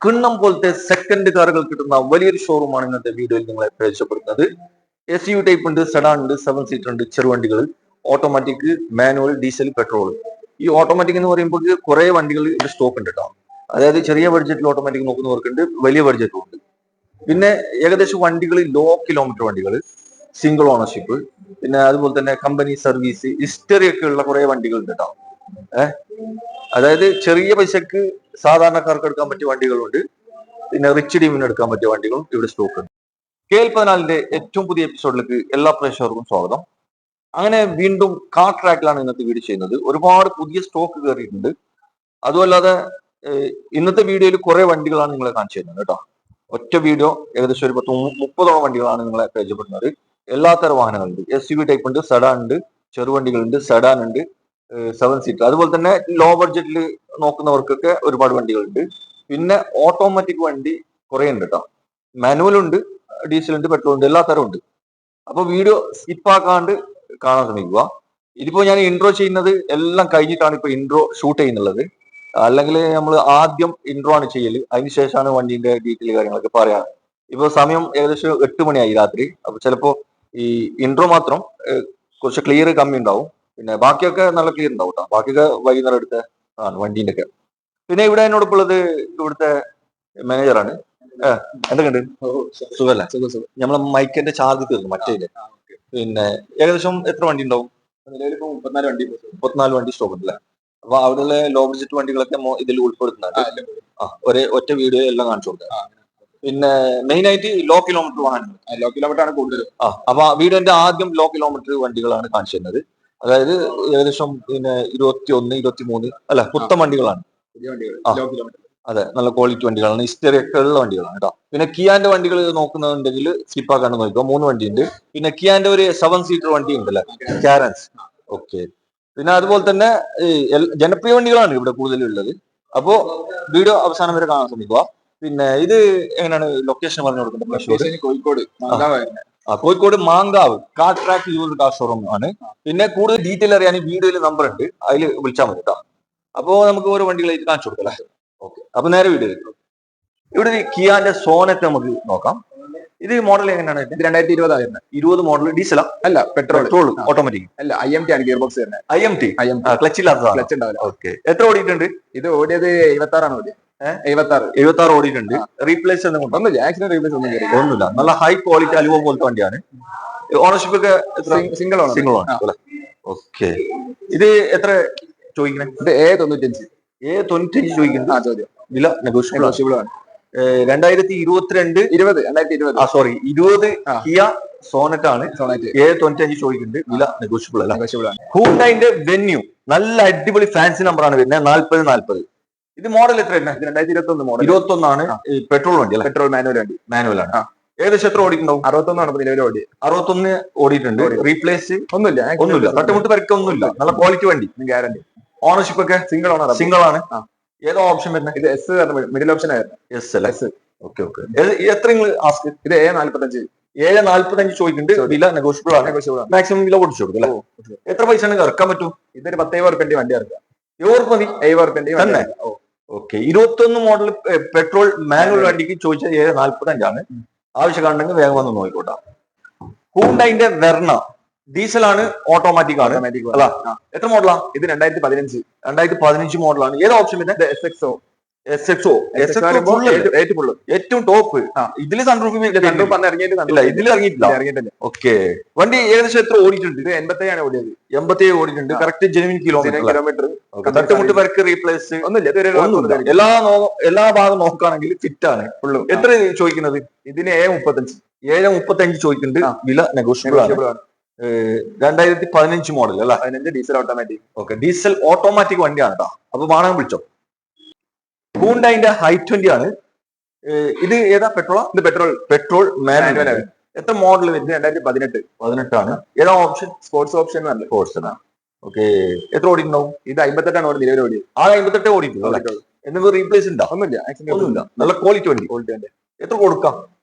കിണ്ണം പോലത്തെ സെക്കൻഡ് കാറുകൾ കിട്ടുന്ന വലിയൊരു ഷോറൂമാണ് ഇന്നത്തെ വീഡിയോയിൽ നിങ്ങളെ പരിചയപ്പെടുത്തുന്നത്. എസ് യു ടൈപ്പ് ഉണ്ട്, സെഡാൻ ഉണ്ട്, 7 സീറ്റർ ഉണ്ട്, ചെറുവണ്ടികൾ, ഓട്ടോമാറ്റിക്, മാനുവൽ, ഡീസൽ, പെട്രോൾ. ഈ ഓട്ടോമാറ്റിക് എന്ന് പറയുമ്പോൾ കുറെ വണ്ടികൾ സ്റ്റോക്ക് ഉണ്ട് കേട്ടോ. അതായത് ചെറിയ ബഡ്ജറ്റിൽ ഓട്ടോമാറ്റിക് നോക്കുന്നവർക്കുണ്ട്, വലിയ ബഡ്ജറ്റും ഉണ്ട്. പിന്നെ ഏകദേശം വണ്ടികൾ ലോ കിലോമീറ്റർ വണ്ടികൾ, സിംഗിൾ ഓണർഷിപ്പ്, പിന്നെ അതുപോലെ തന്നെ കമ്പനി സർവീസ്, ഹിസ്റ്ററി ഒക്കെ ഉള്ള കുറെ വണ്ടികൾ ഉണ്ട് കേട്ടോ. അതായത് ചെറിയ പൈസക്ക് സാധാരണക്കാർക്ക് എടുക്കാൻ പറ്റിയ വണ്ടികളുണ്ട്, പിന്നെ റിച്ച് ടീമിന് എടുക്കാൻ പറ്റിയ വണ്ടികളും ഇവിടെ സ്റ്റോക്ക് ഉണ്ട്. KL14 ഏറ്റവും പുതിയ എപ്പിസോഡിലേക്ക് എല്ലാ പ്രേക്ഷകർക്കും സ്വാഗതം. അങ്ങനെ വീണ്ടും കാർ ട്രാക്കിലാണ് ഇന്നത്തെ വീഡിയോ ചെയ്യുന്നത്. ഒരുപാട് പുതിയ സ്റ്റോക്ക് കയറിയിട്ടുണ്ട്. അതുമല്ലാതെ ഇന്നത്തെ വീഡിയോയിൽ കുറെ വണ്ടികളാണ് നിങ്ങളെ കാണിച്ചു തരുന്നത് കേട്ടോ. ഒറ്റ വീഡിയോ ഏകദേശം ഒരു 30-30 വണ്ടികളാണ് നിങ്ങളെ പരിചയപ്പെടുന്നത്. എല്ലാത്തരം വാഹനങ്ങളുണ്ട്. SUV ടൈപ്പ് ഉണ്ട്, സെഡാൻ ഉണ്ട്, ചെറുവണ്ടികളുണ്ട്, സെഡാൻ ഉണ്ട്, 7 സീറ്റർ. അതുപോലെ തന്നെ ലോ ബഡ്ജറ്റിൽ നോക്കുന്നവർക്കൊക്കെ ഒരുപാട് വണ്ടികളുണ്ട്. പിന്നെ ഓട്ടോമാറ്റിക് വണ്ടി കുറെ ഉണ്ട് കേട്ടോ. മാനുവൽ ഉണ്ട്, ഡീസൽ ഉണ്ട്, പെട്രോൾ ഉണ്ട്, എല്ലാ തരം ഉണ്ട്. അപ്പൊ വീഡിയോ സ്കിപ്പാക്കാണ്ട് കാണാൻ ശ്രമിക്കുക. ഇതിപ്പോ ഞാൻ ഇൻട്രോ ചെയ്യുന്നത് എല്ലാം കഴിഞ്ഞിട്ടാണ് ഇപ്പൊ ഇൻട്രോ ഷൂട്ട് ചെയ്യുന്നുള്ളത്. അല്ലെങ്കിൽ നമ്മൾ ആദ്യം ഇൻട്രോ ആണ് ചെയ്യല്, അതിനുശേഷമാണ് വണ്ടിന്റെ ഡീറ്റെയിൽ കാര്യങ്ങളൊക്കെ പറയാം. ഇപ്പൊ സമയം ഏകദേശം 8 മണിയായി രാത്രി. അപ്പൊ ചിലപ്പോ ഈ ഇൻട്രോ മാത്രം കുറച്ച് ക്ലിയർ കമ്മി ഉണ്ടാവും. പിന്നെ ബാക്കിയൊക്കെ നല്ല ക്ലിയർ ഉണ്ടാവും കേട്ടോ. ബാക്കിയൊക്കെ വൈകുന്നേരം എടുത്ത ആണ് വണ്ടീന്റെ ഒക്കെ. പിന്നെ ഇവിടെ എന്നോടൊപ്പം ഉള്ളത് ഇവിടുത്തെ മാനേജറാണ്. എന്തൊക്കെയുണ്ട്? സുഖല്ലേ? നമ്മളെ മൈക്കിന്റെ ചാർജ് തീർന്നു മറ്റേല്. പിന്നെ ഏകദേശം എത്ര വണ്ടി ഉണ്ടാവും? 34 വണ്ടി സ്റ്റോക്ക് ഉണ്ടല്ലേ? അപ്പൊ അവിടെയുള്ള ലോ ബഡ്ജറ്റ് വണ്ടികളൊക്കെ ഇതിൽ ഉൾപ്പെടുത്തുന്നുണ്ട്. ഒറ്റ വീഡിയോ എല്ലാം കാണിച്ചു കൊടുക്കുക. പിന്നെ മെയിൻ ആയിട്ട് ലോ കിലോമീറ്റർ വാഹനങ്ങൾ, ലോ കിലോമീറ്റർ ആണ് കൂടുതൽ. അപ്പൊ വീഡിയോന്റെ ആദ്യം ലോ കിലോമീറ്റർ വണ്ടികളാണ് കാണിച്ചു തരുന്നത്. അതായത് ഏകദേശം പിന്നെ 21, 23 അല്ല പുത്തൻ വണ്ടികളാണ്. അതെ, നല്ല ക്വാളിറ്റി വണ്ടികളാണ്, ഹിസ്റ്ററി ഒക്കെ ഉള്ള വണ്ടികളാണ് കേട്ടോ. പിന്നെ കിയാന്റെ വണ്ടികൾ നോക്കുന്നുണ്ടെങ്കിൽ സ്കിപ്പാക്കാണ്ട് നോക്കിക്കോ. 3 വണ്ടിയുണ്ട്. പിന്നെ കിയാന്റെ ഒരു 7 സീറ്റർ വണ്ടി ഉണ്ടല്ലേ, കാരൻസ്. ഓക്കെ. പിന്നെ അതുപോലെ തന്നെ ജനപ്രിയ വണ്ടികളാണ് ഇവിടെ കൂടുതലുള്ളത്. അപ്പോ വീഡിയോ അവസാനം വരെ കാണാൻ ശ്രമിക്കുക. പിന്നെ ഇത് എങ്ങനെയാണ് ലൊക്കേഷൻ പറഞ്ഞു കൊടുക്കുന്നത്? Kozhikode Mankavu car track used car showroom ആണ്. പിന്നെ കൂടുതൽ ഡീറ്റെയിൽ അറിയാൻ വീഡിയോയിൽ നമ്പർ ഉണ്ട്, അതിൽ വിളിച്ചാൽ മതി കേട്ടോ. അപ്പോ നമുക്ക് ഓരോ വണ്ടികളായിട്ട് കാണിച്ചു കൊടുക്കല്ലേ. ഓക്കെ, അപ്പൊ നേരെ വീഡിയോ. ഇവിടെ കിയാന്റെ സോനറ്റ് നമുക്ക് നോക്കാം. ഇത് മോഡൽ എങ്ങനെയാണ്? 2020 20 മോഡൽ. ഡീസലാ? അല്ല, പെട്രോൾ. ഓട്ടോമാറ്റിക് അല്ല, IMT ആണ് ഗിയർ ബോക്സ് വരുന്നത്. IMT ക്ലച്ച് ഇല്ലാത്തതാണ്. ക്ലച്ച് ഉണ്ടാവില്ല. ഓക്കെ. എത്ര ഓടിയിട്ടുണ്ട്? ഇത് ഓടിയത് 76 ആണ് ഓടിയത്. 76 ഓടിയിട്ടുണ്ട്. റീപ്ലേസ് ഒന്നുമില്ല, ആക്സിഡന്റ് റീപ്ലേസ് ഒന്നുമില്ല. നല്ല ഹൈ ക്വാളിറ്റി അലുവ പോലത്തെ വണ്ടിയാണ്. ഓണർഷിപ്പ് ഒക്കെ സിംഗിൾ ആണ്. ഓക്കെ. ഇത് എത്ര ചോദിക്കണേ? ഇത് A95 ചോദിക്കുന്നത്. ചോദ്യം വില നെഗോഷ്യബിൾ ആണ്. 2022 സോറി 20 കിയ സോനറ്റ് ആണ്. A95 ചോദിക്കുന്നുണ്ട്. വില നെഗോഷ്യബിൾ ആണ്. ഹ്യുണ്ടായിന്റെ വെന്യൂ നല്ല അടിപൊളി ഫാൻസി നമ്പർ ആണ് വരുന്നത്, 4040. ഇത് മോഡൽ എത്ര? 2021 മോഡൽ. 21 ആണ്. പെട്രോൾ വണ്ടി അല്ല? പെട്രോൾ മാനുവൽ ആണ്. ഏകദേശം എത്ര ഓടിയിട്ടുണ്ടാവും? 61 ആണ് നിലവിൽ ഓടി. 61 ഓടിയിട്ടുണ്ട്. റീപ്ലേസ് ഒന്നുമില്ല. തട്ടുമുട്ട് പരിക്കൊന്നുമില്ല. നല്ല ക്വാളിറ്റി വണ്ടി, ഗ്യാരണ്ടി. ഓണർഷിപ്പ് ഒക്കെ സിംഗിൾ ആണ്. ഏതോ ഓപ്ഷൻ വരുന്നത്? ഇത് S മിഡിൽ ഓപ്ഷൻ ആയിരുന്നു. എസ് അല്ലേ? ഓക്കെ. എത്ര ആസ്ക്? ഇത് A45 ചോദിക്കുന്നുണ്ട്. വില നെഗോഷ്യബിൾ ആണ്. മാക്സിമം വില കൊടുത്തു കൊടുക്കും അല്ലേ? എത്ര പൈസ ഇറക്കാൻ പറ്റും? ഇതൊരു 17,000 വണ്ടി ഇറക്കാം. 7 മതി. 7,000 തന്നെ. ഓക്കെ. 21 മോഡൽ പെട്രോൾ മാനുവൽ വണ്ടിക്ക് ചോദിച്ച 745 ആണ്. ആവശ്യക്കാരുണ്ടെങ്കിൽ വേഗം വന്ന് നോക്കിക്കോട്ടെ. ഹ്യുണ്ടായിന്റെ വെർണ ഡീസൽ ആണ്, ഓട്ടോമാറ്റിക് ആണ് അല്ല? എത്ര മോഡലാ ഇത്? 2015 മോഡലാണ്. ഏത് ഓപ്ഷൻ പിന്നെ? SXO ഏറ്റവും ടോപ്പ്. ഇതില് സൺറൂഫ് ഇതിൽ ഇറങ്ങിയിട്ടില്ല. ഓക്കെ. വണ്ടി ഏകദേശം എത്ര ഓടിയിട്ടുണ്ട്? ഇത് 87 ആണ് ഓടിയത്. 87 ഓടിയിട്ടുണ്ട്. Correct genuine kilometre. തട്ടുമുട്ട് പരിക്ക് റീപ്ലേസ് ഒന്നുമില്ല. എല്ലാ ഭാഗം നോക്കുകയാണെങ്കിൽ ഫിറ്റ് ആണ്. എത്ര ചോദിക്കുന്നത്? ഇതിന് A35 ചോദിക്കുന്നുണ്ട്. വില നെഗോഷ്യബിൾ ആണ്. 2015 മോഡൽ അല്ല? 15 diesel automatic. Okay. Diesel automatic വണ്ടിയാണ് കേട്ടോ. അപ്പൊ വാങ്ങാൻ വിളിച്ചോ. ഹ്യുണ്ടായിന്റെ i20 ആണ്. ഇത് ഏതാ? ഇത് പെട്രോൾ മാനുവൽ ആണ്. എത്ര മോഡൽ വരുന്നത്? 2018 ആണ്. ഏതാ ഓപ്ഷൻ? സ്പോർട്സ് ഓപ്ഷൻ ആണ്. ഓക്കെ. എത്ര ഓടിയിട്ടുണ്ടാവും? ഇത് 58 ആണ് നിലവിൽ ഓടിയത്. 58 ഓടിയിട്ടുള്ളൂ. എന്നിട്ട് റീപ്ലേസ് ഉണ്ടോ? ഒന്നുമില്ല. നല്ല ക്വാളിറ്റി വണ്ടി. എത്ര കൊടുക്കാം?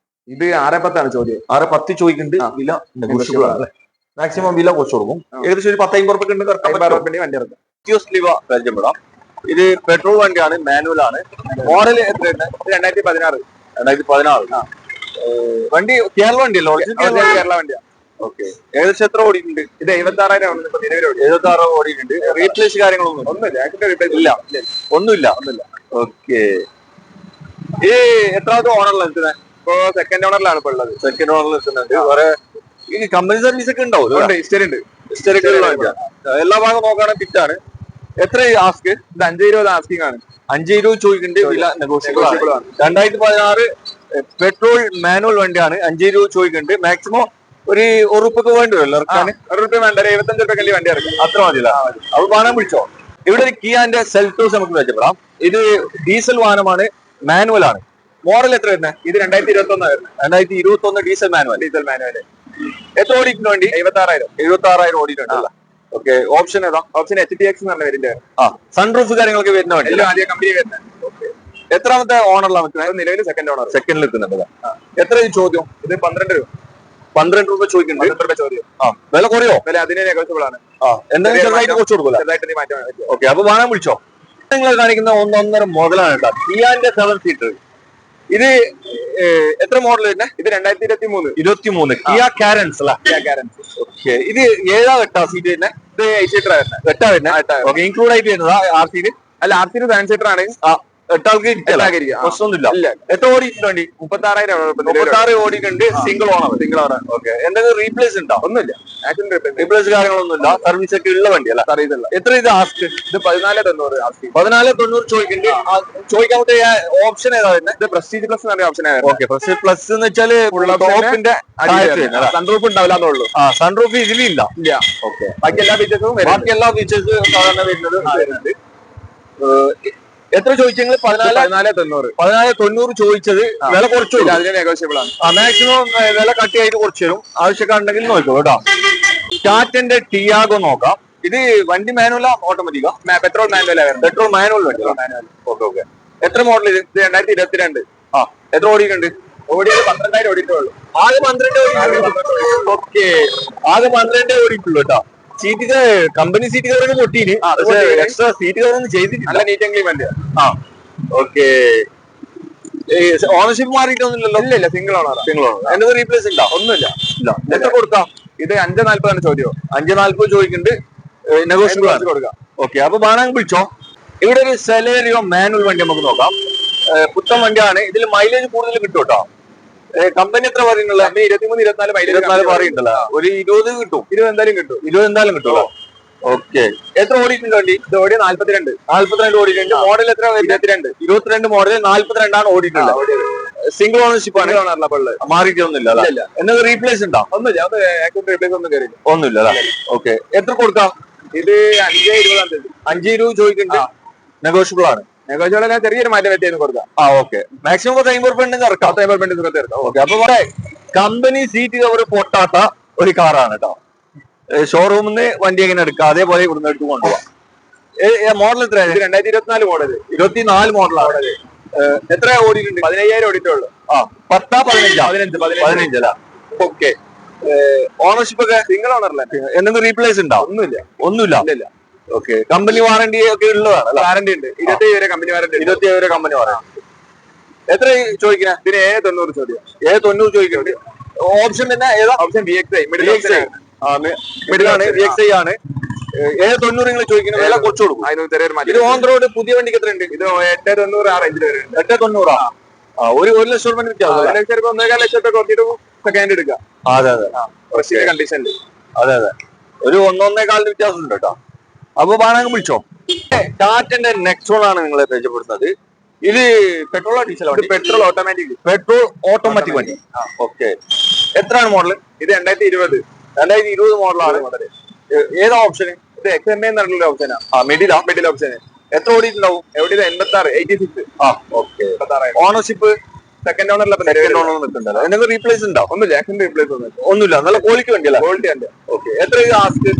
ഇത് 610 ആണ് ചോദ്യം. 610 ചോദിക്കുന്നുണ്ട്. വില നെഗോഷ്യബിൾ ആണ്. മാക്സിമം വില കുറച്ച് കൊടുക്കും. ഏകദേശം ഒരു 10-50 വണ്ടി ഇറക്കാം. പരിചയപ്പെടാം. ഇത് പെട്രോൾ വണ്ടിയാണ്, മാനുവൽ ആണ്. മോഡൽ എത്രയാണ്? 2016. 2016. വണ്ടി കേരള വണ്ടിയല്ലോ? കേരള വണ്ടിയാണ്. ഓക്കെ. ഏകദേശം എത്ര ഓടിയിട്ടുണ്ട്? ഇത് 76,000 ഇപ്പൊ നിലവിൽ ഓടി. 76 ഓടിയിട്ടുണ്ട്. റീപ്ലേസ് കാര്യങ്ങളൊന്നും ഒന്നുമില്ല. ഒന്നുമില്ല. ഓക്കെ. ഈ എത്രാമത്തെ ഓണറിലാണ് എത്തുന്നത്? ഇപ്പൊ സെക്കൻഡ് ഓണറിലാണ് ഇപ്പൊ ഉള്ളത്. സെക്കൻഡ് ഓണറിൽ എത്തുന്നുണ്ട്. വേറെ ഈ കമ്പനി സർവീസ് ഒക്കെ ഉണ്ടാവും? ഹിസ്റ്ററി ഉണ്ട്. എല്ലാ ഭാഗം നോക്കുകയാണെങ്കിൽ ഫിറ്റാണ്. എത്ര ആസ്ക്? ഇത് 520 ആസ്കിംഗ് ആണ്. 520 ചോദിക്കുന്നുണ്ട്. വില നെഗോഷ്യബിൾ ആണ്. 2016 പെട്രോൾ മാനുവൽ വണ്ടിയാണ്. 520 ചോദിക്കുന്നുണ്ട്. മാക്സിമം ഒരു ഉറുപ്പൊക്കെ വേണ്ടി വരുമല്ലോ ഇറക്കാന്? ₹1 വേണ്ട, 75 രൂപ വണ്ടി ഇറക്കും. അത്ര മതിയല്ല? അത് വാഹനം വിളിച്ചോ. ഇവിടെ ഒരു കിയാന്റെ സെൽറ്റോസ് നമുക്ക് മെച്ചപ്പെടാം. ഇത് ഡീസൽ വാഹനമാണ്, മാനുവൽ ആണ്. മോഡൽ എത്ര വരുന്നത്? ഇത് 2021 വരുന്നത്. 2021 ഡീസൽ മാനുവൽ. എത്ര ഓടിയിട്ടുണ്ട് വണ്ടി? 76,000 ഓടിയിട്ടുണ്ടല്ല. ഓക്കെ. ഓപ്ഷൻ ഏതാ? ഓപ്ഷൻ HTX എന്ന് പറഞ്ഞ വരുന്നത്. സൺറൂഫ് കാര്യങ്ങളൊക്കെ വരുന്ന വണ്ടി. എല്ലാം ആദ്യം കമ്പനി വരുന്നത്. എത്രാമത്തെ ഓണറിലാണ് നിൽക്കുന്നത്? നിലവിൽ സെക്കൻഡ് ഓണർ. സെക്കൻഡിൽ നിൽക്കുന്നുണ്ട്. എത്ര ചോദ്യം? ഇത് 12 രൂപ. 12 രൂപ ചോദിക്കുന്നുണ്ട്. 12 രൂപ ചോദ്യം. വില കുറയോ? വില അതിനെ നെഗോഷ്യബിൾ ആണ്. എന്തെങ്കിലും ചെറുതായിട്ട് കുറച്ച് കൊടുക്കില്ല. ചെറുതായിട്ട് മാറ്റാൻ പറ്റും. ഓക്കെ. അപ്പൊ വാഹനം വിളിച്ചോ. നിങ്ങൾ കാണിക്കുന്ന 1.5 മോഡലാണ് കേട്ടോ, കിയാന്റെ 7 സീറ്റർ. ഇത് എത്ര മോഡൽ വരുന്നത്? ഇത് 2023 കിയ കാരൻസ് അല്ല? ഓക്കെ. ഇത് 7 8 സീറ്റ് വരുന്നത്? ഇത് 8 സീറ്റർ വരുന്നത്. 8 വരുന്നത്. ഓക്കെ. ഇൻക്ലൂഡ് ആയിട്ട് വരുന്നതാ RC? അല്ല, RC 7 സീറ്റർ ആണ്. 8 ആൾക്ക് പ്രശ്നമൊന്നുമില്ല. എത്ര ഓടിയിട്ടുണ്ട് വണ്ടി? 36,000 ഓടിയിട്ടുണ്ട്. Single owner. ഓക്കെ. എന്തെങ്കിലും റീപ്ലേസ് ഉണ്ടോ? ഒന്നുമില്ല. റീപ്ലേസ് കാര്യങ്ങളൊന്നുമില്ല. സർവീസ് ഒക്കെ ഉള്ള വണ്ടിയല്ല? സർവീസ് ഉള്ള. എത്ര ഇത് ആസ്ക്? ഇത് 14,900 ആസ്ക്. 14,900 ചോദിക്കുന്നുണ്ട്. ചോദിക്കാമത്തെ ഓപ്ഷൻ ഏതാ വരുന്നത്? ഇത് പ്രസ്റ്റീജ് പ്ലസ് എന്ന് പറഞ്ഞ ഓപ്ഷനാണ്. ഓക്കെ. പ്രസ്റ്റീജ് പ്ലസ് എന്ന് വെച്ചാല് ടോപ്പിന്റെ സൺറൂഫ് ഉണ്ടാവില്ലെന്നുള്ളൂ. സൺറൂഫ് ഇതിലില്ല. ഓക്കെ. ബാക്കി എല്ലാ ഫീച്ചേഴ്സും സാധാരണ വരുന്നത്. എത്ര ചോദിച്ചെങ്കിൽ? 14,900 ചോദിച്ചത്. വില കുറച്ചു. അതിന് നെഗോഷ്യബിൾ ആണ്. മാക്സിമം വില കട്ടിയായിട്ട് കുറച്ച് തരും. ആവശ്യക്കാരുണ്ടെങ്കിൽ നോക്കൂ കേട്ടോ. ടാറ്റന്റെ ടിയാഗോ നോക്കാം. ഇത് വണ്ടി മാനുവലാ ഓട്ടോമാറ്റിക്കാ? Petrol manual. പെട്രോൾ മാനുവൽ വണ്ടി. ഓക്കെ. എത്ര മോഡൽ ഇത്? 2022. എത്ര ഓടിയിട്ടുണ്ട്? ഓടിയത് 12,000 ഓടിയിട്ടുള്ളൂ. ആകെ 12 ഓടിയിട്ടുള്ളൂ. ഓക്കെ. ആകെ 12 ഓടിയിട്ടുള്ളൂ കേട്ടോ. സീറ്റ് കമ്പനി സീറ്റ് കവറൊക്കെ പൊട്ടീന്. എക്സ്ട്രാ സീറ്റ് കവറൊന്നും ചെയ്തിട്ടില്ല. നല്ല നീറ്റ് ആൻഡ് ക്ലീൻ വണ്ടിയാണ്. ഓക്കെ. ഓണർഷിപ്പ് മാറിയിട്ടൊന്നുമില്ലല്ലോ? ഇല്ല, സിംഗിൾ ഓണർ. എന്തൊക്കെ റീപ്ലേസ് ഉണ്ടോ? ഒന്നുമില്ല. എത്ര കൊടുക്കാം? ഇത് 540 ചോദ്യം. 540 ചോദിക്കുന്നുണ്ട്. നെഗോഷ്യബിൾ കൊടുക്കാം. ഓക്കെ. അപ്പൊ വേണമെങ്കിൽ വിളിച്ചോ. ഇവിടെ ഒരു സെലേറിയോ മാനുവൽ വണ്ടി നമുക്ക് നോക്കാം. പുത്തൻ വണ്ടിയാണ്. ഇതിൽ മൈലേജ് കൂടുതൽ കിട്ടും കേട്ടോ. കമ്പനി എത്ര പറയുന്നുള്ളത്? 23-24 മൈലേജ് പറയുന്നുണ്ടല്ലോ. ഒരു 20 കിട്ടും. 20 എന്തായാലും കിട്ടും. 20 എന്തായാലും കിട്ടുമല്ലോ. ഓക്കെ. എത്ര ഓടിയിട്ടുണ്ട് വണ്ടി? ഇത് ഓടി 42 ഓടിയിട്ടുണ്ട്. മോഡൽ എത്ര? 22 മോഡൽ. 42 ഓടിയിട്ടുള്ളത്. സിംഗിൾ ഓണർഷിപ്പ് ആണ്. മാറിയിട്ടൊന്നുമില്ല. എന്നാൽ റീപ്ലേസ് ഉണ്ടോ? ഒന്നുമില്ല. റീപ്ലേസ് ഒന്നും കയറില്ല. ഒന്നുമില്ല. ഓക്കെ. എത്ര കൊടുക്കാം? ഇത് 5,20 5,20 ചോദിക്കുന്നുണ്ട്. നെഗോഷ്യബിൾ ആണ്. നെഗോഷ്യബിൾ ചെറിയൊരു മാറ്റം പറ്റിയെന്ന് കൊടുക്കാം. ഓക്കെ. മാക്സിമം 50% ഇറക്കാം. 50% ഓക്കെ. അപ്പൊ കമ്പനി സീറ്റ് കവർ പൊട്ടാത്ത ഒരു കാറാണ് കേട്ടോ. ഷോറൂമിൽ നിന്ന് വണ്ടി എങ്ങനെ എടുക്കാം അതേപോലെ ഇവിടുന്ന് എടുത്ത് കൊണ്ടുപോകാം. മോഡൽ എത്ര? 2024 മോഡൽ. 24 മോഡലാണ്. എത്ര ഓടിയിട്ടുണ്ട്? 15,000 ഓടിയിട്ടുള്ളൂ. 15 അല്ല? ഓക്കെ. ഓണർഷിപ്പ് ഒക്കെ സിംഗിൾ ഓണറല്ലേ? എന്തെങ്കിലും റീപ്ലേസ് ഉണ്ടോ? ഒന്നുമില്ല. ഓക്കെ. കമ്പനി വാറണ്ടി ഒക്കെ ഉള്ളതാണ്? വാറണ്ടി ഉണ്ട്. 27 വരെ കമ്പനി വാറണ്ടി. 27 വരെ കമ്പനി വാറണ്ടി. എത്ര ചോദിക്കണേ? ഇതിന് 7,90 ചോദ്യം. 7,90 ചോദിക്കുന്നുണ്ട്. ഓപ്ഷൻ തന്നെ ഏതാ? Option VXi. മിഡിലാണ്. VXi ആണ്. 7,90 നിങ്ങൾ ചോദിക്കുന്ന വില കുറച്ച് കൊടുക്കും. ഇത് ഓൺ റോഡ് പുതിയ വണ്ടിക്ക് എത്ര ഉണ്ട്? ഇത് 8,90 ആ റേഞ്ചിൽ വരും. 8,90. ഒരു ലക്ഷം രൂപ വ്യത്യാസം. 1 ലക്ഷം രൂപ 1,4 ലക്ഷം രൂപ കൊടുത്തിട്ട് സെക്കൻഡ് എടുക്കാം. അതെ. കണ്ടീഷനിൽ. അതെ. ഒരു 1-1.25 വ്യത്യാസം ഉണ്ട് കേട്ടോ. അപ്പൊ വേണമെങ്കിൽ വിളിച്ചോ. ടാറ്റന്റെ നെക്സോൺ ആണ് നിങ്ങളെ പരിചയപ്പെടുത്തുന്നത്. ഇത് പെട്രോളോ ഡീസലോ? Petrol automatic. പെട്രോൾ ഓട്ടോമാറ്റിക് വണ്ടി. ഓക്കെ. എത്രയാണ് മോഡൽ? ഇത് 2020 മോഡലാണ്. ഏതാ ഓപ്ഷൻ? ഇത് XMA എന്നുള്ള ഓപ്ഷനാ. Middle option. എത്ര ഓടിയിട്ടുണ്ടാവും? എവിടെ? 86. ഓക്കെ. ഓണർഷിപ്പ് സെക്കൻഡ് ഓണറിൽ നിൽക്കുന്നുണ്ടല്ലോ. എന്തെങ്കിലും റീപ്ലേസ് ഉണ്ടോ? ഒന്നുമില്ല. റീപ്ലേസ് ഒന്നുമില്ല. നല്ല ക്വാളിറ്റി വണ്ടിയല്ല? ക്വാളിറ്റി അല്ല. ഓക്കെ. എത്ര ആസ്ക്?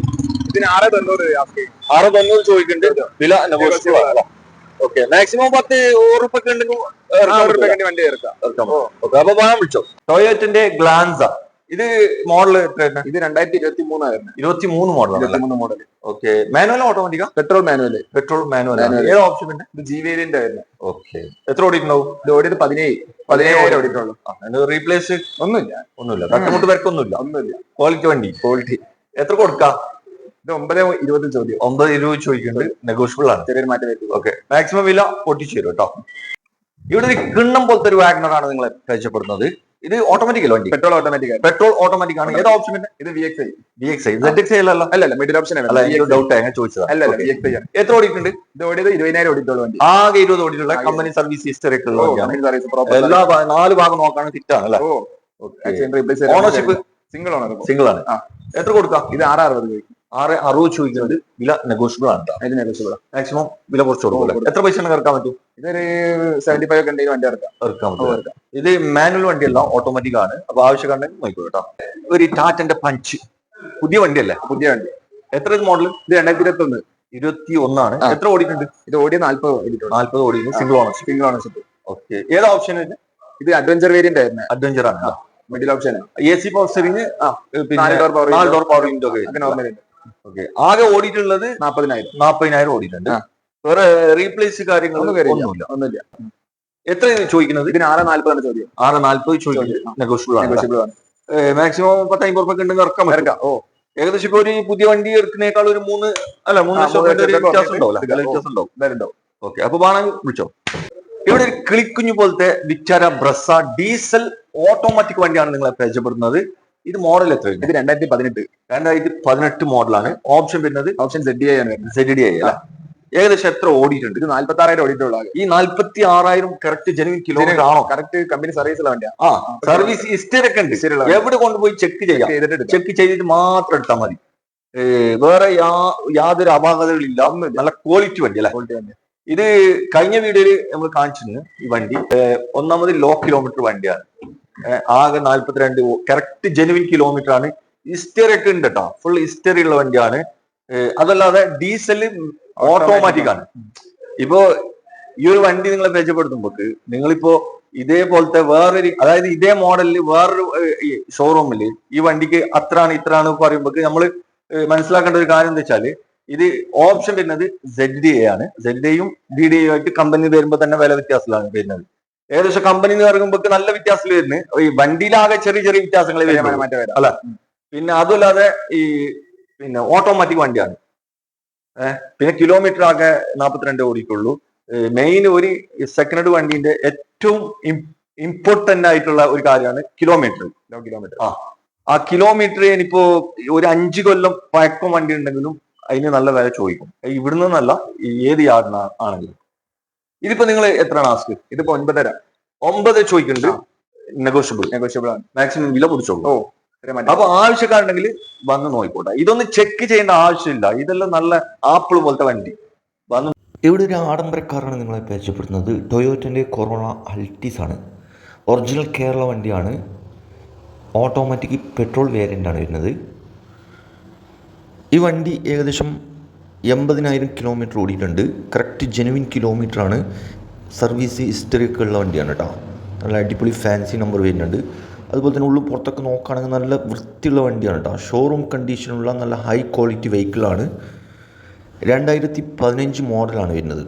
ഇതിന് 6,90 ആസ്ക്. 6,90 ചോദിക്കുന്നുണ്ട്. വില നെഗോഷ്യബിൾ. ഓക്കെ. മാക്സിമം 10 ഉറുപ്പൊക്കെ ഉണ്ടെങ്കിൽ വണ്ടി ഇറക്കാം. അപ്പൊ വാങ്ങാൻ വിളിച്ചോ. ടൊയോറ്റന്റെ ഗ്ലാൻസ. ഇത് മോഡൽ എത്രയാണ്? ഇത് 2023 23 മോഡലാണ്. 23 മോഡൽ. ഓക്കെ. മാനുവൽ ഓട്ടോമാറ്റിക്കാ? Petrol manual. Petrol manual. ഏത് ഓപ്ഷൻ ഉണ്ട്? ഇത് ജി വേരിയന്റ് ആയിരുന്നു. ഓക്കെ. എത്ര ഓടിയിട്ടുണ്ടാവും? ഇത് ഓടിയത് 17,000 ഓടിയിട്ടുള്ളൂ. റീപ്ലേസ് ഒന്നുമില്ല. തട്ടുമുട്ട് ഒന്നുമില്ല. ക്വാളിറ്റി. എത്ര കൊടുക്കാം? ഇത് 9,20 ചോദ്യം. 9,20 ചോദിക്കുന്നുണ്ട്. നെഗോഷ്യബിൾ ആണ്. ചെറിയൊരു മാറ്റം വരുന്നത്. ഓക്കെ. മാക്സിമം വില പൊട്ടിച്ചു തരും കേട്ടോ. ഇവിടെ ഒരു കിണ്ണം പോലത്തെ ഒരു വാഗണർ ആണ് നിങ്ങളെ പരിചയപ്പെടുന്നത്. ഇത് ഓട്ടോമാറ്റിക് അല്ല വണ്ടി? Petrol automatic. പെട്രോൾ ഓട്ടോമാറ്റിക് ആണ്. ഏത് ഓപ്ഷൻ? ഇത് VXi. ZXi അല്ലല്ലോ? അല്ല മിഡിൽ ഓപ്ഷൻ ആണ്. ഡൗട്ട് ആയി ചോദിച്ചത്. അല്ല VXi ആണ്. എത്ര ഓടിയിട്ടുണ്ട്? ഇത് ഓടിയത് 20,000 ഓടിയിട്ടുള്ള വണ്ടി. ആകെ 20 ഓടിയിട്ടുള്ള കമ്പനി സർവീസ് ഹിസ്റ്ററി ഒക്കെ ഉള്ള വണ്ടിയാണ്. എല്ലാ 4 ഭാഗം നോക്കാണ് ഫിറ്റാണ് അല്ലേ? ഓണർഷിപ്പ് സിംഗിൾ ആണ്. എത്ര കൊടുക്കാം? ഇത് 6,60 ചോദിക്കുന്നത്. വില നെഗോഷ്യബിൾ ആണ്. മാക്സിമം വില കുറച്ച് കൊടുക്കും. എത്ര പൈസ ഇറക്കാൻ പറ്റും? ഇതൊരു 75 ഒക്കെ ഉണ്ടെങ്കിൽ വണ്ടി ഇറക്കാം. ഇത് മാനുവൽ വണ്ടിയല്ല, ഓട്ടോമാറ്റിക് ആണ്. അപ്പൊ ആവശ്യക്കാരുണ്ടെങ്കിൽ നോക്കൂ കേട്ടോ. ഒരു ടാറ്റന്റെ പഞ്ച് പുതിയ വണ്ടിയല്ലേ? പുതിയ വണ്ടി. എത്ര മോഡൽ? ഇത് 2021. 21 ആണ്. എത്ര ഓടിയിട്ടുണ്ട്? ഇത് ഓടിയ 40 ഓടിയിട്ടുണ്ട്. Single ownership. ഓക്കെ. ഏത് ഓപ്ഷൻ? ഇത് അഡ്വഞ്ചർ വേരിയന്റ് ആയിരുന്നു. അഡ്വഞ്ചർ ആണ്. Middle option. AC power steering, 4 door power window ഒക്കെ. ഓക്കെ. ആകെ ഓടിയിട്ടുള്ളത് 40,000 ഓടിയിട്ടുണ്ട്. വേറെ റീപ്ലേസ് കാര്യങ്ങളൊന്നുമില്ല. എത്ര ചോദിക്കുന്നത്? ഇതിന് 6,40 ചോദ്യം. 6,40 ചോദിക്കുന്നത്. നെഗോഷ്യബിൾ ആണ്. മാക്സിമം 10,000 ഉറുപ്പിക ഉണ്ടെങ്കിൽ ഇറക്കാം. ഏകദേശം ഇപ്പൊ ഒരു പുതിയ വണ്ടി എടുക്കുന്നേക്കാൾ ഒരു 3 ലക്ഷം വ്യത്യാസം ഉണ്ടാവും. ഓക്കെ. അപ്പൊ വേണമെങ്കിൽ വിളിച്ചോ. ഇവിടെ ഒരു കിളിക്കുഞ്ഞു പോലത്തെ വിറ്റാര ബ്രസ ഡീസൽ ഓട്ടോമാറ്റിക് വണ്ടിയാണ് നിങ്ങളെ പരിചയപ്പെടുന്നത്. ഇത് മോഡൽ എത്ര? ഇത് 2018 മോഡലാണ്. ഓപ്ഷൻ വരുന്നത് ZDI ആണ്. ZDI അല്ല. ഏകദേശം എത്ര ഓടിയിട്ടുണ്ട്? ഇത് 46,000 ഓടിയിട്ടുള്ള. ഈ 46,000 കറക്റ്റ് ജെനുവിൻ കിലോമീറ്റർ ആണോ? കറക്റ്റ് കമ്പനി സർവീസിലെ വണ്ടിയാ. സർവീസ് ഹിസ്റ്ററി ഒക്കെ ഉണ്ട്. എവിടെ കൊണ്ടുപോയി ചെക്ക് ചെയ്തിട്ട് മാത്രം എടുത്താൽ മതി. വേറെ യാതൊരു അപാകതകളില്ല. നല്ല ക്വാളിറ്റി വണ്ടി അല്ലെ? ഇത് കഴിഞ്ഞ വീഡിയോയിൽ നമ്മൾ കാണിച്ചിരുന്നു. ഈ വണ്ടി ഒന്നാമത് ലോ കിലോമീറ്റർ വണ്ടിയാണ്. ആകെ 42 കറക്റ്റ് ജെനുവിൻ കിലോമീറ്റർ ആണ്. ഹിസ്റ്ററി ഒക്കെ ഉണ്ട് കേട്ടോ. ഫുൾ ഹിസ്റ്ററി ഉള്ള വണ്ടിയാണ്. അതല്ലാതെ ഡീസൽ ഓട്ടോമാറ്റിക് ആണ്. ഇപ്പോ ഈ ഒരു വണ്ടി നിങ്ങളെ പരിചയപ്പെടുത്തുമ്പോ നിങ്ങളിപ്പോ ഇതേപോലത്തെ വേറൊരു, അതായത് ഇതേ മോഡലിൽ വേറൊരു ഷോറൂമിൽ ഈ വണ്ടിക്ക് അത്രാണ് ഇത്രാണ് പറയുമ്പോ നമ്മൾ മനസ്സിലാക്കേണ്ട ഒരു കാര്യം എന്താ വെച്ചാല്, ഇത് ഓപ്ഷൻ വരുന്നത് ZDI ആണ്. ZDIയും DDIയും ആയിട്ട് കമ്പനി വരുമ്പോ തന്നെ വില വ്യത്യാസത്തിലാണ് വരുന്നത്. ഏകദേശം കമ്പനി എന്ന് പറയുമ്പോ നല്ല വ്യത്യാസത്തിൽ വരുന്നത്. ഈ വണ്ടിയിലാകെ ചെറിയ വ്യത്യാസങ്ങൾ അല്ല. പിന്നെ അതുമല്ലാതെ പിന്നെ ഓട്ടോമാറ്റിക് വണ്ടിയാണ്. പിന്നെ കിലോമീറ്റർ ആകെ 42 ഓടിക്കുള്ളൂ. മെയിൻ ഒരു സെക്കൻഡ് വണ്ടീന്റെ ഏറ്റവും ഇമ്പോർട്ടന്റ് ആയിട്ടുള്ള ഒരു കാര്യമാണ് കിലോമീറ്റർ. ആ കിലോമീറ്റർ ഇനിയിപ്പോ ഒരു 5 കൊല്ലം പഴക്കം വണ്ടി ഉണ്ടെങ്കിലും അതിന് നല്ല വില ചോദിക്കും. ഇവിടുന്ന് നല്ല ഏത് യാർഡിന് ആണെങ്കിലും. ഇതിപ്പോ നിങ്ങൾ എത്രയാണ് ആസ്ക്? ഇതിപ്പോ 9 ചോദിക്കുന്നുണ്ട്. നെഗോഷ്യബിൾ ആണ്. മാക്സിമം വില പിടിച്ചോളൂ. അപ്പൊ ആവശ്യക്കാരുണ്ടെങ്കിൽ വന്ന് നോക്കിക്കോട്ടെ. ഇതൊന്നും ചെക്ക് ചെയ്യേണ്ട ആവശ്യമില്ല. ഇതെല്ലാം നല്ല ആപ്പിൾ പോലത്തെ വണ്ടി. ഇവിടെ ഒരു ആഡംബരക്കാരാണ് നിങ്ങളെ പരിചയപ്പെടുത്തുന്നത്. ടൊയോറ്റൻ്റെ കൊറോള അൾട്ടീസ് ആണ്. ഒറിജിനൽ കേരള വണ്ടിയാണ്. ഓട്ടോമാറ്റിക് പെട്രോൾ വേരിയൻ്റാണ് വരുന്നത്. ഈ വണ്ടി ഏകദേശം 80,000 കിലോമീറ്റർ ഓടിയിട്ടുണ്ട്. കറക്റ്റ് ജെനുവിൻ കിലോമീറ്ററാണ്. സർവീസ് ഹിസ്റ്ററി ഒക്കെ ഉള്ള വണ്ടിയാണ് കേട്ടോ. നല്ല അടിപൊളി ഫാൻസി നമ്പർ വരുന്നുണ്ട്. അതുപോലെ തന്നെ ഉള്ളും പുറത്തൊക്കെ നോക്കുകയാണെങ്കിൽ നല്ല വൃത്തിയുള്ള വണ്ടിയാണ് കേട്ടോ. ഷോറൂം കണ്ടീഷനുള്ള നല്ല ഹൈ ക്വാളിറ്റി വെഹിക്കിളാണ്. 2015 മോഡലാണ് വരുന്നത്.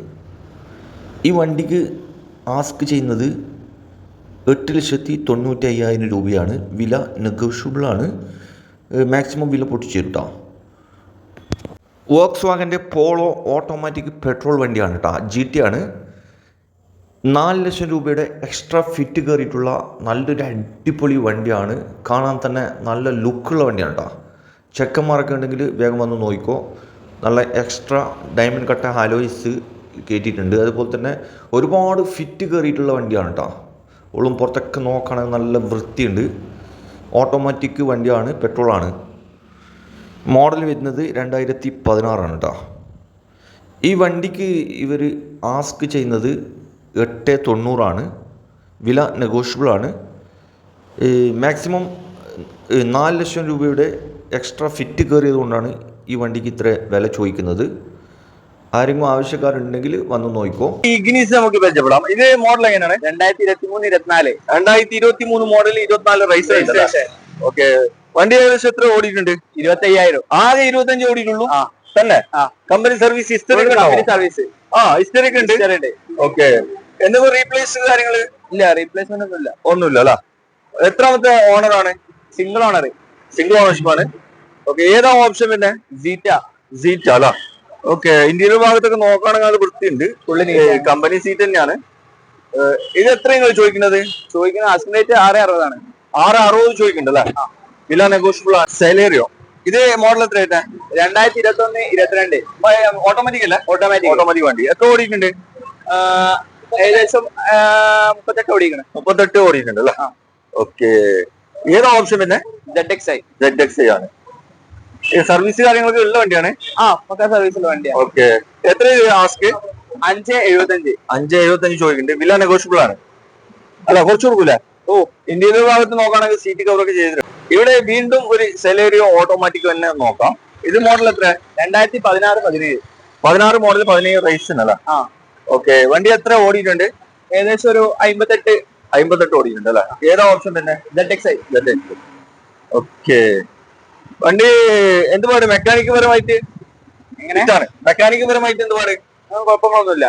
ഈ വണ്ടിക്ക് ആസ്ക് ചെയ്യുന്നത് 8,95,000 രൂപയാണ്. വില നെഗോഷ്യബിളാണ്. മാക്സിമം വില പൊട്ടിച്ചു കേട്ടോ. വോക്സ് വാഗൻ്റെ പോളോ ഓട്ടോമാറ്റിക് പെട്രോൾ വണ്ടിയാണ് കേട്ടോ. GT ആണ്. 4 ലക്ഷം രൂപയുടെ എക്സ്ട്രാ ഫിറ്റ് കയറിയിട്ടുള്ള നല്ലൊരു അടിപൊളി വണ്ടിയാണ്. കാണാൻ തന്നെ നല്ല ലുക്കുള്ള വണ്ടിയാണ് കേട്ടോ. ചെക്കന്മാരൊക്കെ ഉണ്ടെങ്കിൽ വേഗം വന്ന് നോക്കിക്കോ. നല്ല എക്സ്ട്രാ ഡയമണ്ട് കട്ട അലോയ്സ് കയറ്റിയിട്ടുണ്ട്. അതുപോലെ തന്നെ ഒരുപാട് ഫിറ്റ് കയറിയിട്ടുള്ള വണ്ടിയാണ് കേട്ടോ. ഉള്ളും പുറത്തൊക്കെ നോക്കുകയാണെങ്കിൽ നല്ല വൃത്തിയുണ്ട്. ഓട്ടോമാറ്റിക് വണ്ടിയാണ്, പെട്രോളാണ്. മോഡൽ വരുന്നത് 2016 കേട്ടോ. ഈ വണ്ടിക്ക് ഇവർ ആസ്ക് ചെയ്യുന്നത് 8,90 വില നെഗോഷ്യബിളാണ്. മാക്സിമം 4 ലക്ഷം രൂപയുടെ എക്സ്ട്രാ ഫിറ്റ് കയറിയത് കൊണ്ടാണ് ഈ വണ്ടിക്ക് ഇത്ര വില ചോദിക്കുന്നത്. ആരെങ്കിലും ആവശ്യക്കാരുണ്ടെങ്കിൽ വന്ന് നോക്കിക്കോ. ഇഗ്നിസ് നമുക്ക് പരിചയപ്പെടാം. ഇത് മോഡൽ എങ്ങനെയാണ്? 2023-24 2023 മോഡൽ 24 രജിസ്ട്രേഷൻ. ഓക്കെ. വണ്ടി ഏകദേശം എത്ര ഓടിയിട്ടുണ്ട്? 25,000. ആകെ 25 ഓടിയിട്ടുള്ളൂ ആ. തന്നെ? ആ. Company service history service history ഒക്കെ ഉണ്ട്. ഓക്കെ. എന്തെങ്കിലും റീപ്ലേസ് കാര്യങ്ങള്? ഇല്ല, റീപ്ലേസ്മെന്റ് ഒന്നുമില്ല. ഒന്നുമില്ല അല്ല. എത്രാമത്തെ ഓണർ ആണ്? Single owner. സിംഗിൾ ഓണർഷിപ്പ് ആണ്. ഓക്കെ. ഏതാ ഓപ്ഷൻ പിന്നെ? സീറ്റ അല്ല. ഓക്കെ. ഇന്ത്യയുടെ ഭാഗത്തൊക്കെ നോക്കുകയാണെങ്കിൽ അത് വൃത്തിയുണ്ട്. കമ്പനി സീറ്റ് തന്നെയാണ്. ഇത് എത്ര നിങ്ങൾ ചോദിക്കുന്നത്? ആസ്കിംഗ് റേറ്റ് 660 660 ചോദിക്കുന്നുണ്ട് അല്ലേ? വില നെഗോഷ്യബിൾ ആണ്. സെലേറിയോ ഇത് മോഡൽ എത്ര? 2021-22. ഓട്ടോമാറ്റിക് അല്ലേ? ഓട്ടോമാറ്റിക് വണ്ടി. എത്ര ഓടിയിട്ടുണ്ട്? ഏകദേശം 38 ഓടിക്കണം. 38 ഓടിയിട്ടുണ്ട് അല്ലേ? ഓക്കെ. ഏതാ ഓപ്ഷൻ പിന്നെ? ZXi ആണ്. സർവീസ് കാര്യങ്ങളൊക്കെ ഉള്ള വണ്ടിയാണ്. സർവീസുള്ള വണ്ടിയാണ്. ഓക്കെ. എത്ര ആസ്ക്? 575 ചോദിക്കുന്നുണ്ട്. വില നെഗോഷ്യബിൾ ആണ് അല്ല? കുറച്ച് കൊടുക്കൂല? ഇന്ത്യയുടെ ഭാഗത്ത് നോക്കുകയാണെങ്കിൽ സീറ്റ് കവറൊക്കെ ചെയ്തിട്ടുണ്ട്. ഇവിടെ വീണ്ടും ഒരു സെലേറിയോ ഓട്ടോമാറ്റിക് തന്നെ നോക്കാം. ഇത് മോഡൽ എത്ര? 2016-17 മോഡൽ 17 റേസ് അല്ല? ഓക്കെ. വണ്ടി എത്ര ഓടിയിട്ടുണ്ട്? ഏകദേശം ഒരു 58 ഓടിയിട്ടുണ്ട് അല്ലെ? ഏതാ ഓപ്ഷൻ തന്നെ? ZXi. ഓക്കെ. വണ്ടി എന്തുപാട് മെക്കാനിക് പരമായിട്ട്? മെക്കാനിക് പരമായിട്ട് എന്തുപാട്? കുഴപ്പങ്ങളൊന്നുമില്ല.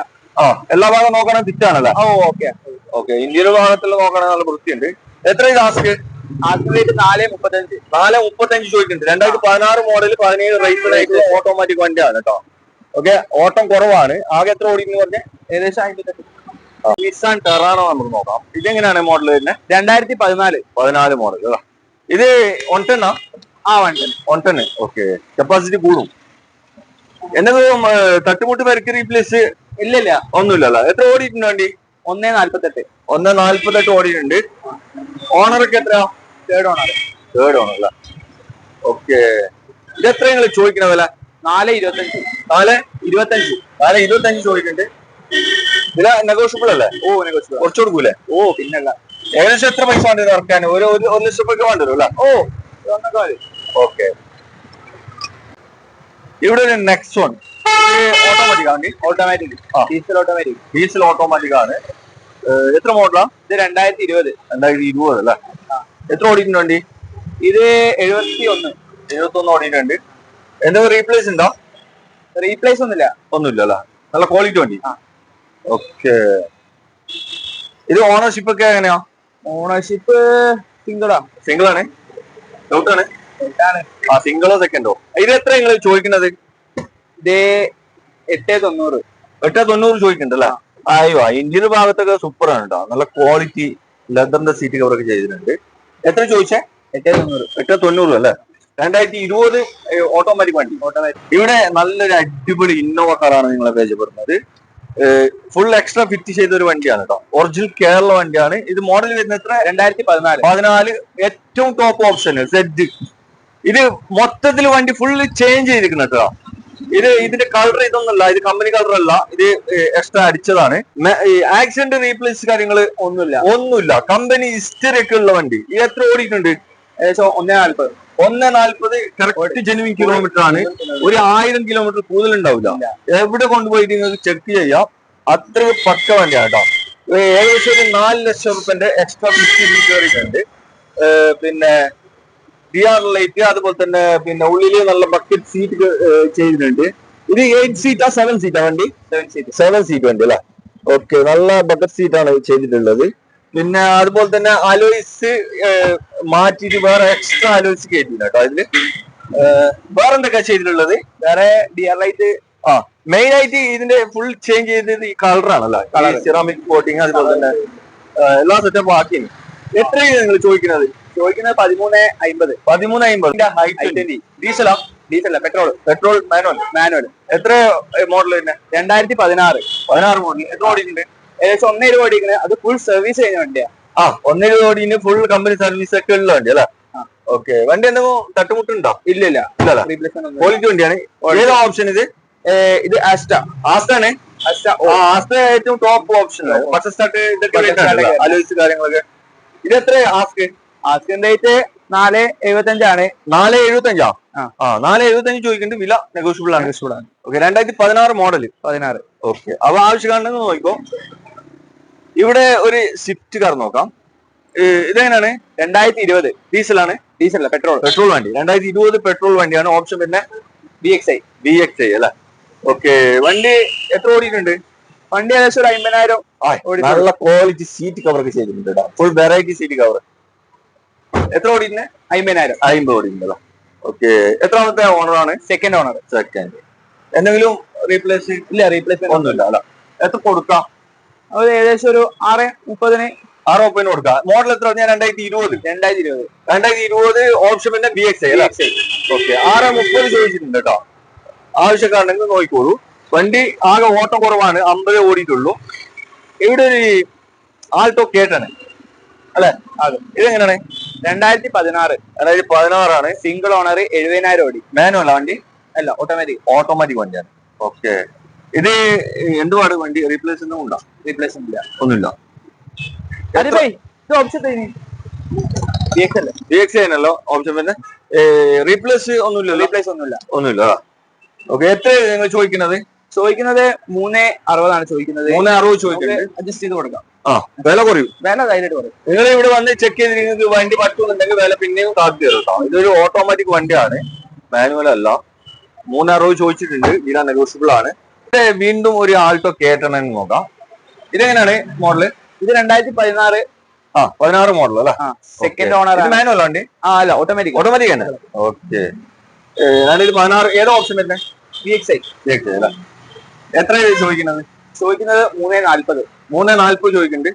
എല്ലാ ഭാഗം നോക്കണേ ഫിറ്റാണല്ലേ? ഓക്കെ. ഇന്ത്യയുടെ ഭാഗത്തുള്ള നോക്കണേ നല്ല വൃത്തിയുണ്ട്. എത്ര ആസ്ക്? Asking rate 435. 435 ചോദിക്കുന്നുണ്ട്. 2016 മോഡൽ 17 റേസ് ഓട്ടോമാറ്റിക് വണ്ടിയാണ് കേട്ടോ. ഓക്കെ. ഓട്ടം കുറവാണ്. ആകെ എത്ര ഓടിക്കുന്നു പറഞ്ഞ? ഏകദേശം 58. നിസാൻ ടെറാനോ നമുക്ക് നോക്കാം. ഇതെങ്ങനെയാണ് മോഡൽ തന്നെ? 2014 മോഡൽ. ഇത് 110 110. ഓക്കെ. കപ്പാസിറ്റി കൂടും. എന്തെങ്കിലും തട്ടുമുട്ട് പരിക്ക് റീപ്ലേസ്? ഇല്ല, ഒന്നുമില്ലല്ലോ. എത്ര ഓടിയിട്ടുണ്ട് വണ്ടി? 148 ഓടിയിട്ടുണ്ട്. ഓണറൊക്കെ എത്ര? തേർഡ് ഓണർ അല്ല? ഓക്കെ. ഇത് എത്ര നിങ്ങൾ ചോദിക്കണ വില? 425 ചോദിക്കുന്നുണ്ട്. വില നെഗോഷ്യബിൾ അല്ലേ? നെഗോഷ്യബിൾ. കുറച്ച് കൊടുക്കൂലേ? പിന്നല്ല. ഏകദേശം എത്ര പൈസ വേണ്ടി ഇറക്കാൻ? ഒരു 1 ലക്ഷം രൂപ വേണ്ടി വരും അല്ലേ? ഓക്കെ. ഇവിടെ ഒരു നെക്സോൺ ഓട്ടോമാറ്റിക് ആണ്. ഡീസൽ ഓട്ടോമാറ്റിക് ആണ്. എത്ര മോഡലാ? ഇത് 2020 അല്ലേ? എത്ര ഓടിയിട്ടുണ്ട് വണ്ടി? ഇത് 71 ഓടിയിട്ടുണ്ട്. എന്തെങ്കിലും റീപ്ലേസ് ഉണ്ടോ? റീപ്ലേസ് ഒന്നുമില്ല അല്ലേ? നല്ല ക്വാളിറ്റി വണ്ടി. ഓക്കെ. ഇത് ഓണർഷിപ്പ് ഒക്കെ എങ്ങനെയാ? ഓണർഷിപ്പ് സിംഗിൾ ആണ്. ഡൗട്ടാണ്. സിംഗിളോ സെക്കൻഡോ? ഇത് എത്ര നിങ്ങൾ ചോദിക്കുന്നത്? ഇത് 890 ചോദിക്കുന്നുണ്ട് അല്ലേ? ഇന്ത്യയുടെ ഭാഗത്തൊക്കെ സൂപ്പർ ആണ് കേട്ടോ. നല്ല ക്വാളിറ്റി ലെതറിന്റെ സീറ്റ് കവറൊക്കെ ചെയ്തിട്ടുണ്ട്. എത്ര ചോദിച്ചേ? 890 അല്ലേ? 2020 ഓട്ടോമാറ്റിക് വണ്ടി. ഇവിടെ നല്ലൊരു അടിപൊളി ഇന്നോവ കാറാണ് നിങ്ങളെ പരിചയപ്പെടുന്നത്. ഫുൾ എക്സ്ട്രാ ഫിറ്റ് ചെയ്ത ഒരു വണ്ടിയാണ് കേട്ടോ. ഒറിജിനൽ കേരള വണ്ടിയാണ്. ഇത് മോഡൽ വരുന്നത് എത്ര? 2014. ഏറ്റവും ടോപ്പ് ഓപ്ഷൻ സെഡ്. ഇത് മൊത്തത്തിൽ വണ്ടി ഫുള്ള് ചേഞ്ച് ചെയ്തിരിക്കുന്നു കേട്ടോ. ഇതിന്റെ കളർ ഇതൊന്നുമല്ല. ഇത് കമ്പനി കളർ അല്ല. ഇത് എക്സ്ട്രാ അടിച്ചതാണ്. ആക്സിഡന്റ് റീപ്ലേസ് കാര്യങ്ങള് ഒന്നുമില്ല. കമ്പനി ഹിസ്റ്ററി ഒക്കെ ഉള്ള വണ്ടി. ഇത് എത്ര ഓടിയിട്ടുണ്ട്? ഏകദേശം 140 കറക്റ്റ് ജെനുവിൻ കിലോമീറ്റർ ആണ്. ഒരു 1000 കിലോമീറ്റർ കൂടുതൽ ഉണ്ടാവില്ല. എവിടെ കൊണ്ടുപോയിട്ട് നിങ്ങൾക്ക് ചെക്ക് ചെയ്യാം. അത്രയും പക്ക വണ്ടിയാണ് കേട്ടോ. ഏകദേശം ഒരു 4 ലക്ഷം റുപ്യന്റെ എക്സ്ട്രാ ഫിറ്റ് കയറിയിട്ടുണ്ട്. പിന്നെ DR ലൈറ്റ്, അതുപോലെ തന്നെ പിന്നെ ഉള്ളില് നല്ല ബക്കറ്റ് സീറ്റ് ചെയ്തിട്ടുണ്ട്. ഇത് 8 സീറ്റാ 7 സീറ്റാ വണ്ടി? 7 സീറ്റ് വണ്ടി അല്ലേ? ഓക്കെ. നല്ല ബക്കറ്റ് സീറ്റാണ് ചെയ്തിട്ടുള്ളത്. പിന്നെ അതുപോലെ തന്നെ അലോയ്സ് മാറ്റിയിട്ട് വേറെ എക്സ്ട്രാ അലോയ്സ് കയറ്റില്ല കേട്ടോ. അതില് വേറെ എന്തൊക്കെയാ ചെയ്തിട്ടുള്ളത്? വേറെ DR ലൈറ്റ്. മെയിൻ ആയിട്ട് ഇതിന്റെ ഫുൾ ചേഞ്ച് ചെയ്തത് ഈ കളറാണല്ലോ. സിറാമിക് കോട്ടിങ്, അതുപോലെ തന്നെ എല്ലാ സെറ്റപ്പ് ആക്കിയാണ്. എത്രയാണ് നിങ്ങൾ ചോദിക്കുന്നത്? 1350. ഡീസലാ? Petrol manual. എത്ര മോഡൽ തന്നെ? 2016 മോഡൽ. എത്ര ഓടിയിട്ടുണ്ട്? ഏകദേശം 1.7 ഓടിക്കുന്നത്. അത് ഫുൾ സർവീസ് കഴിഞ്ഞ വണ്ടിയാ. 1.7 ഓടിന് ഫുൾ കമ്പനി സർവീസ് ഒക്കെ ഉള്ള വണ്ടി അല്ലേ? ഓക്കെ. വണ്ടി എന്തെങ്കിലും തട്ടുമുട്ടുണ്ടോ? ഇല്ല. ക്വാളിറ്റി വണ്ടിയാണ്. ഏതാ ഓപ്ഷൻ ഇത്? ഇത് ആസ്റ്റാണ്. ആസ്റ്റ ഏറ്റവും ടോപ്പ് ഓപ്ഷൻ. ബസ് സ്റ്റാർട്ട് ഇതൊക്കെ അലോയ്സ് കാര്യങ്ങളൊക്കെ. ഇത് എത്ര ആസ്ക്? ആസ്കിംഗ് റേറ്റ് 475 ആണ്. 475. 475 ചോദിക്കുന്നുണ്ട്. വില നെഗോഷ്യബിൾ ആണ്. ഓക്കെ. 2016 മോഡൽ. ഓക്കെ. അവ ആവശ്യക്കാരുണ്ടെന്ന് നോക്കിക്കോ. ഇവിടെ ഒരു സ്വിഫ്റ്റ് കാർ നോക്കാം. ഇതെങ്ങനെയാണ്? 2020 ഡീസലാണ്. ഡീസൽ അല്ല, പെട്രോൾ. പെട്രോൾ വണ്ടി 2020 പെട്രോൾ വണ്ടിയാണ്. ഓപ്ഷൻ പിന്നെ BXi. BXi അല്ലെ. ഓക്കെ, വണ്ടി എത്ര ഓടിയിട്ടുണ്ട്? വണ്ടി ഏകദേശം ഒരു 50,000. നല്ല ക്വാളിറ്റി സീറ്റ് കവർ ഒക്കെ ചെയ്തിട്ടുണ്ട്. Full variety seat cover. എത്ര ഓടിയിട്ടുണ്ട്? 50,000. 50 ഓടിയിട്ടുണ്ടല്ലോ. ഓക്കെ, എത്രാമത്തെ ഓണറാണ്? Second owner. സെക്കൻഡ്. എന്തെങ്കിലും റീപ്ലേസ്? ഇല്ല, റീപ്ലേസ്മെന്റ് ഒന്നുമില്ല അല്ല. എത്ര കൊടുക്കാം? അത് ഏകദേശം ഒരു 6:30. 6 കൊടുക്കാം. മോഡൽ എത്ര പറഞ്ഞാൽ? 2020. 2020 ഓപ്ഷൻ പിന്നെ BXi അല്ലേ? ഓക്കെ, 6:30 ചോദിച്ചിട്ടുണ്ട് കേട്ടോ. ആവശ്യക്കാരുണ്ടെങ്കിൽ നോക്കിക്കോളൂ. വണ്ടി ആകെ ഓട്ടം കുറവാണ്, 50 ഓടിയിട്ടുള്ളൂ. ഇവിടെ ഒരു ആൾട്ടോ കേട്ടാണ് അല്ലെ? അതെ. ഇതെങ്ങനെയാണ്? 2016 ആണ്. സിംഗിൾ ഓണർ, 70,000 ഓടി. മാനുവൽ വണ്ടി അല്ല, ഓട്ടോമാറ്റിക് വണ്ടിയാണ്. ഓക്കെ, ഇത് എന്തുപാട് വണ്ടി? റീപ്ലേസ് ഒന്നും ഉണ്ടോ? റീപ്ലേസ്മെന്റ് ഇല്ല. ഒന്നുമില്ല. അതെ ഭായി, ഇത് ഓപ്ഷൻ BXi ആണല്ലോ ഓപ്ഷൻ പിന്നെ. റീപ്ലേസ് ഒന്നുമില്ല. റീപ്ലേസ് ഒന്നുമില്ല. ഓക്കെ, എത്ര നിങ്ങൾ ചോദിക്കുന്നത്? 360 ചോദിക്കുന്നത്. 360 ചോദിക്കുന്നത്. അഡ്ജസ്റ്റ് ചെയ്ത് കൊടുക്കാം. വില കുറയും. വില ധൈര്യമായിട്ട് പറയും. നിങ്ങൾ ഇവിടെ വന്ന് ചെക്ക് ചെയ്ത് നിങ്ങൾക്ക് വണ്ടി പറ്റുന്നുണ്ടെങ്കിൽ വില പിന്നെയും സാധ്യത കേട്ടോ. ഇതൊരു ഓട്ടോമാറ്റിക് വണ്ടിയാണ്, മാനുവൽ അല്ല. 360 ചോദിച്ചിട്ടുണ്ട്. വില നെഗോഷ്യബിൾ ആണ്. വീണ്ടും ഒരു ആൾട്ടോ കേട്ടണെന്ന് നോക്കാം. ഇതെങ്ങനെയാണ് മോഡല്? ഇത് 2016. 16 മോഡൽ അല്ലേ? Second owner. മാനുവൽ വണ്ടി? അല്ല, ഓട്ടോമാറ്റിക് തന്നെ. ഓക്കെ, 2016. ഏതാ ഓപ്ഷൻ തന്നെ? BXi. അല്ലേ? എത്ര ചോദിക്കുന്നത്? 340. 340 ചോദിക്കുന്നുണ്ട്.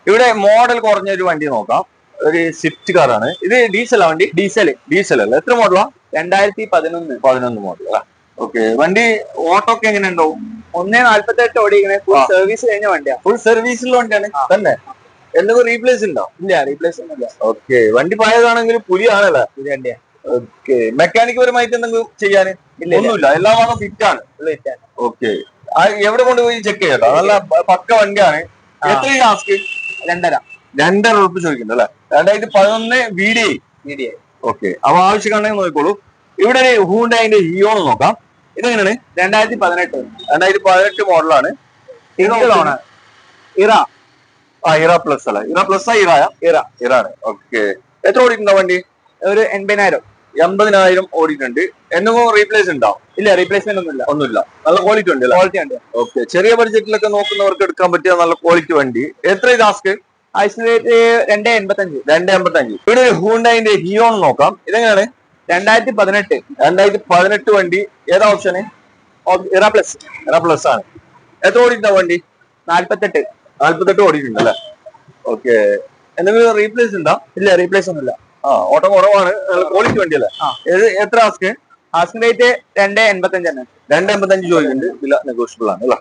ഇവിടെ മോഡൽ കുറഞ്ഞ ഒരു വണ്ടി നോക്കാം. ഒരു സ്വിഫ്റ്റ് കാറാണ്. ഇത് ഡീസലാ വണ്ടി? ഡീസൽ അല്ല. എത്ര മോഡലാ? 2011 മോഡൽ അല്ലേ? ഓക്കെ, വണ്ടി ഓട്ടോ ഒക്കെ എങ്ങനെ ഉണ്ടാവും? 148 ഓടിക്കണേ. ഫുൾ സർവീസ് കഴിഞ്ഞ വണ്ടിയാ. ഫുൾ സർവീസുള്ള വണ്ടിയാണ് തന്നെ. എന്തെങ്കിലും റീപ്ലേസ് ഉണ്ടോ? ഇല്ല, റീപ്ലേസ് ഒന്നുമില്ല. ഓക്കെ, വണ്ടി പഴയതാണെങ്കിൽ പുലിയാണല്ലേ? പുതിയ വണ്ടിയാ. ഓക്കെ, മെക്കാനിക് പരമായിട്ട് എന്തെങ്കിലും ചെയ്യാൻ ഒന്നുമില്ല. എല്ലാം ഭാഗം ഫിറ്റ് ആണ്. ഓക്കെ, എവിടെ കൊണ്ടുപോയി ചെക്ക് ചെയ്യട്ടോ? നല്ല പക്ക വണ്ടിയാണ്. എത്ര ലാസ്റ്റ്? 2.5 ഉറപ്പ് ചോദിക്കുന്നുണ്ട് അല്ലെ? 2011 VDI. ഓക്കെ, അപ്പൊ ആവശ്യക്കാണെങ്കിൽ നോക്കിക്കോളൂ. ഇവിടെ ഒരു ഹ്യൂണ്ടായിന്റെ ഹിയോൺ നോക്കാം. ഇതെങ്ങനെയാണ്? 2018 മോഡലാണ്. ഇറ പ്ലസ് അല്ല? ഇറ പ്ലസ് ഇറാണ്. ഓക്കെ, എത്ര ഓടിയിട്ടുണ്ടോ വണ്ടി? ഒരു 80,000. 80,000 ഓടിയിട്ടുണ്ട്. എന്തെങ്കിലും റീപ്ലേസ് ഉണ്ടോ? ഇല്ല, റീപ്ലേസ്മെന്റ് ഒന്നുമില്ല. നല്ല ക്വാളിറ്റി ഉണ്ട്. ക്വാളിറ്റി ഉണ്ട്. ഓക്കെ, ചെറിയ ബഡ്ജറ്റിലൊക്കെ നോക്കുന്നവർക്ക് എടുക്കാൻ പറ്റിയ നല്ല ക്വാളിറ്റി വണ്ടി. എത്ര ആസ്ക്? Accident rate 2.85. ഇവിടെ ഒരു ഹ്യൂണ്ടായിന്റെ ഹിയോൺ നോക്കാം. ഇതെങ്ങനെയാണ്? 2018 വണ്ടി. ഏതാ ഓപ്ഷന്? ഇറ പ്ലസ് ആണ്. എത്ര ഓടിയിട്ടുണ്ടോ വണ്ടി? 48 ഓടിയിട്ടുണ്ട് അല്ലെ? ഓക്കെ, എന്തെങ്കിലും റീപ്ലേസ് ഉണ്ടോ? ഇല്ല, റീപ്ലേസ് ഒന്നുമില്ല. ഓട്ടം കുറവാണ്. നല്ല ക്വാളിറ്റി വണ്ടി അല്ലേ? എത്ര ആസ്ക്? ആസ്കിംഗ് റേറ്റ് 2.85 2.85 ചോദിക്കുന്നുണ്ട്. വില നെഗോഷ്യബിൾ ആണ് അല്ലേ?